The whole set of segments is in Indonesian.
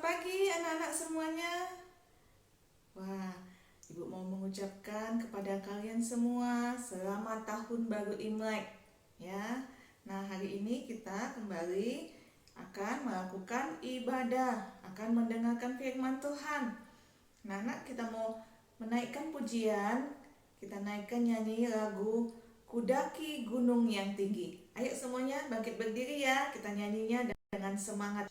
pagi anak-anak semuanya. Wah, Ibu mau mengucapkan kepada kalian semua selamat tahun baru Imlek ya. Nah, hari ini kita kembali akan melakukan ibadah, akan mendengarkan firman Tuhan. Nah, anak kita mau menaikkan pujian, kita naikkan nyanyi lagu Kudaki Gunung yang Tinggi. Ayo semuanya bangkit berdiri ya, kita nyanyinya dengan semangat.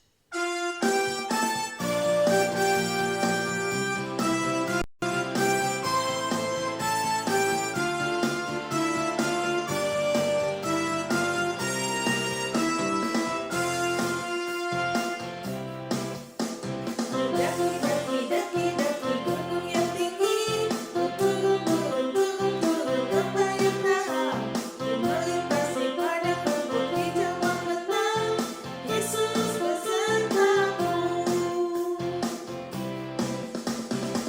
Daki daki daki daki gunung yang tinggi, ku turun turun turun turun ke payung dalam, ku melintasi padang rumput hijau membentang, Yesus besertaku.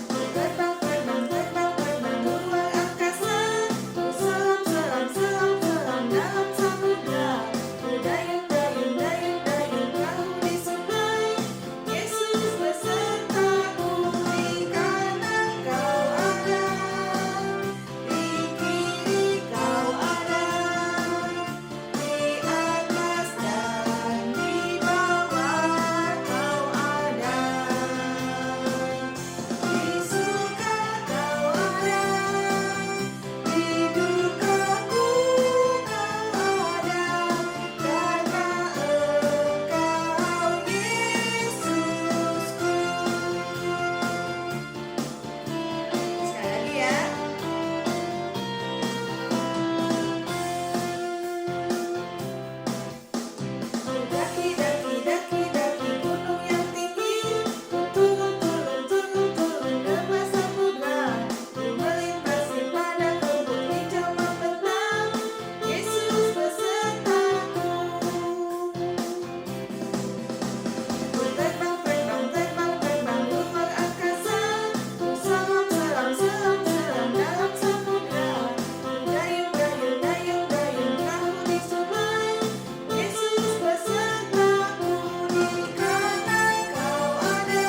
Ku terbang terbang terbang terbang luar angkasa, ku selam selam selam selam dalam samudra, ku dayung dayung dayung dayung perahu di sungai. Yesus besertaku, di kanan kau ada, di kiri kau ada, di atas dan di bawah kau ada, di suka kau ada, di dukaku kau ada, karena Engkau Yesusku. Sekali lagi ya. Daki daki daki daki gunung yang tinggi, ku turun turun turun turun ke samudra, ku melintasi padang rumput hijau membentang, Yesus besertaku. Ku terbang terbang terbang terbang luar angkasa, ku selam selam selam selam dalam samudra, ku dayung dayung dayung dayung perahu di sungai. Yesus besertaku, di kanan kau ada,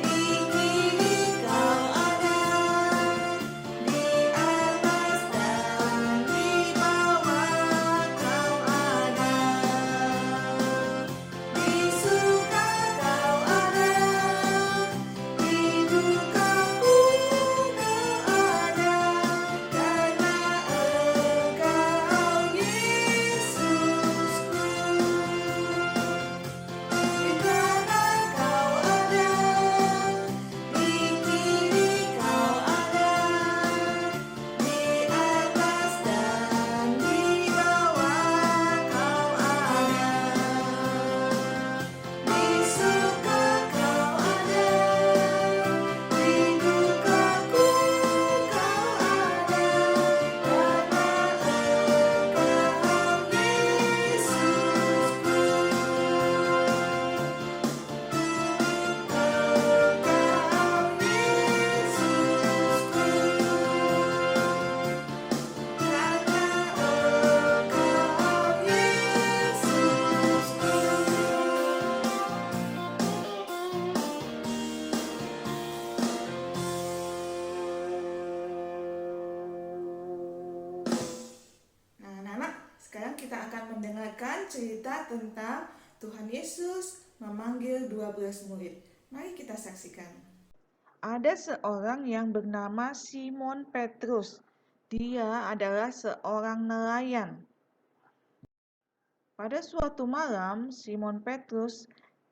di kiri kau ada, di atas dan di bawah kau ada, di suka kau ada, di dukaku kau ada, karena Engkau Yesusku. Di kanan kau ada, di kiri kau ada, di atas dan di bawah kau ada, di suka kau ada, di dukaku kau ada, karena Engkau Yesusku. Nah, anak-anak, sekarang kita akan mendengarkan cerita tentang Tuhan Yesus memanggil 12 murid. Mari kita saksikan. Ada seorang yang bernama Simon Petrus. Dia adalah seorang nelayan. Pada suatu malam, Simon Petrus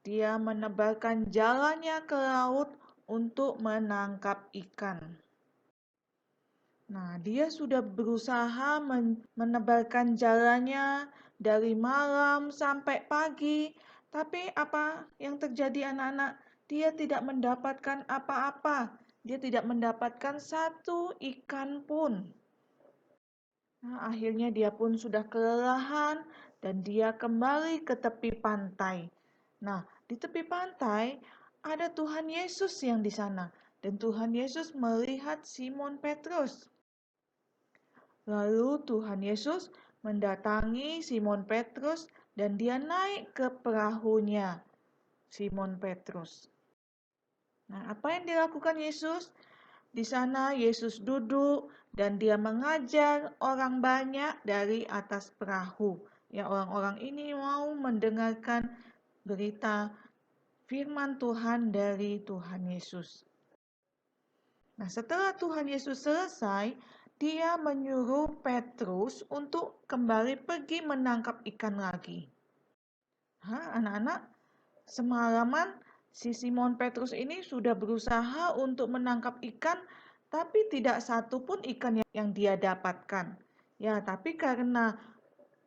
dia menebarkan jalannya ke laut untuk menangkap ikan. Nah, dia sudah berusaha menebarkan jalannya dari malam sampai pagi, tapi apa yang terjadi anak-anak? Dia tidak mendapatkan apa-apa. Dia tidak mendapatkan satu ikan pun. Nah, akhirnya dia pun sudah kelelahan dan dia kembali ke tepi pantai. Nah, di tepi pantai ada Tuhan Yesus yang di sana. Dan Tuhan Yesus melihat Simon Petrus. Lalu Tuhan Yesus mendatangi Simon Petrus dan dia naik ke perahunya. Simon Petrus. Nah, apa yang dilakukan Yesus? Di sana Yesus duduk dan dia mengajar orang banyak dari atas perahu. Ya, orang-orang ini mau mendengarkan berita firman Tuhan dari Tuhan Yesus. Nah, setelah Tuhan Yesus selesai, dia menyuruh Petrus untuk kembali pergi menangkap ikan lagi. Anak-anak, semalaman si Simon Petrus ini sudah berusaha untuk menangkap ikan, tapi tidak satu pun ikan yang dia dapatkan. Ya, tapi karena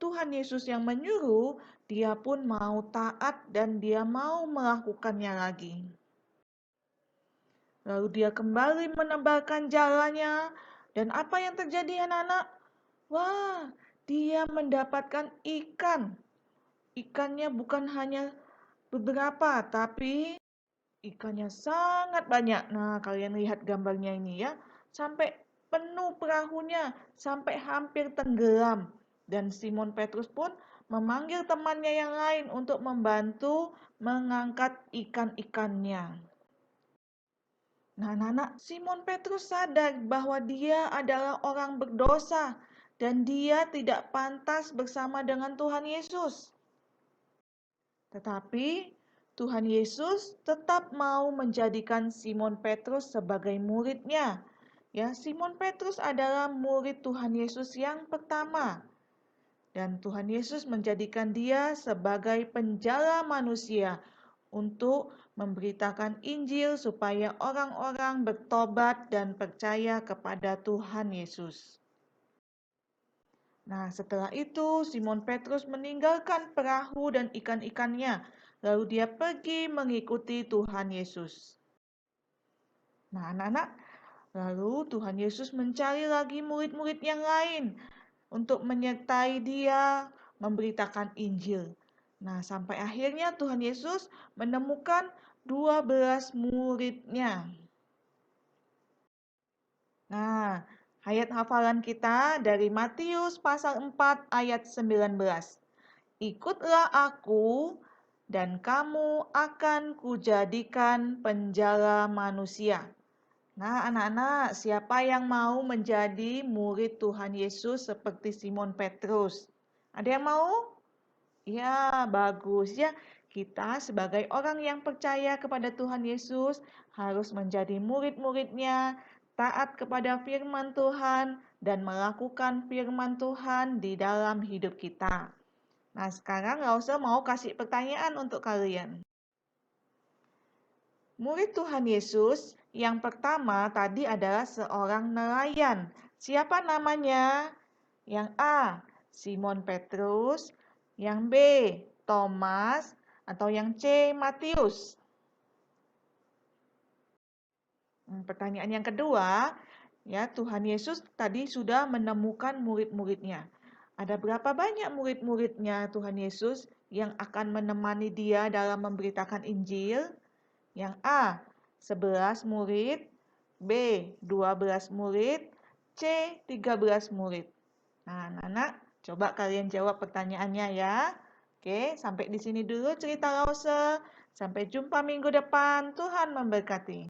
Tuhan Yesus yang menyuruh, dia pun mau taat dan dia mau melakukannya lagi. Lalu dia kembali menebalkan jalannya, dan apa yang terjadi anak-anak? Wah, dia mendapatkan ikan. Ikannya bukan hanya beberapa, tapi ikannya sangat banyak. Nah, kalian lihat gambarnya ini ya. Sampai penuh perahunya, sampai hampir tenggelam. Dan Simon Petrus pun memanggil temannya yang lain untuk membantu mengangkat ikan-ikannya. Nah, anak-anak, Simon Petrus sadar bahwa dia adalah orang berdosa dan dia tidak pantas bersama dengan Tuhan Yesus. Tetapi Tuhan Yesus tetap mau menjadikan Simon Petrus sebagai muridnya. Ya, Simon Petrus adalah murid Tuhan Yesus yang pertama. Dan Tuhan Yesus menjadikan dia sebagai penjala manusia untuk memberitakan Injil supaya orang-orang bertobat dan percaya kepada Tuhan Yesus. Nah, setelah itu Simon Petrus meninggalkan perahu dan ikan-ikannya, lalu dia pergi mengikuti Tuhan Yesus. Nah, anak-anak, lalu Tuhan Yesus mencari lagi murid-murid yang lain untuk menyertai dia memberitakan Injil. Nah, sampai akhirnya Tuhan Yesus menemukan 12 muridnya. Nah, ayat hafalan kita dari Matius pasal 4 ayat 19. Ikutlah aku dan kamu akan kujadikan penjala manusia. Nah, anak-anak, siapa yang mau menjadi murid Tuhan Yesus seperti Simon Petrus? Ada yang mau? Ya, bagus ya. Kita sebagai orang yang percaya kepada Tuhan Yesus harus menjadi murid-muridnya, taat kepada firman Tuhan, dan melakukan firman Tuhan di dalam hidup kita. Nah, sekarang Rausa mau kasih pertanyaan untuk kalian. Murid Tuhan Yesus yang pertama tadi adalah seorang nelayan. Siapa namanya? Yang A, Simon Petrus. Yang B, Thomas. Atau yang C, Matius. Pertanyaan yang kedua, ya Tuhan Yesus tadi sudah menemukan murid-muridnya. Ada berapa banyak murid-muridnya Tuhan Yesus yang akan menemani dia dalam memberitakan Injil? Yang A, 11 murid, B, 12 murid, C, 13 murid. Nah, anak-anak, coba kalian jawab pertanyaannya ya. Oke, sampai di sini dulu cerita Lause. Sampai jumpa minggu depan. Tuhan memberkati.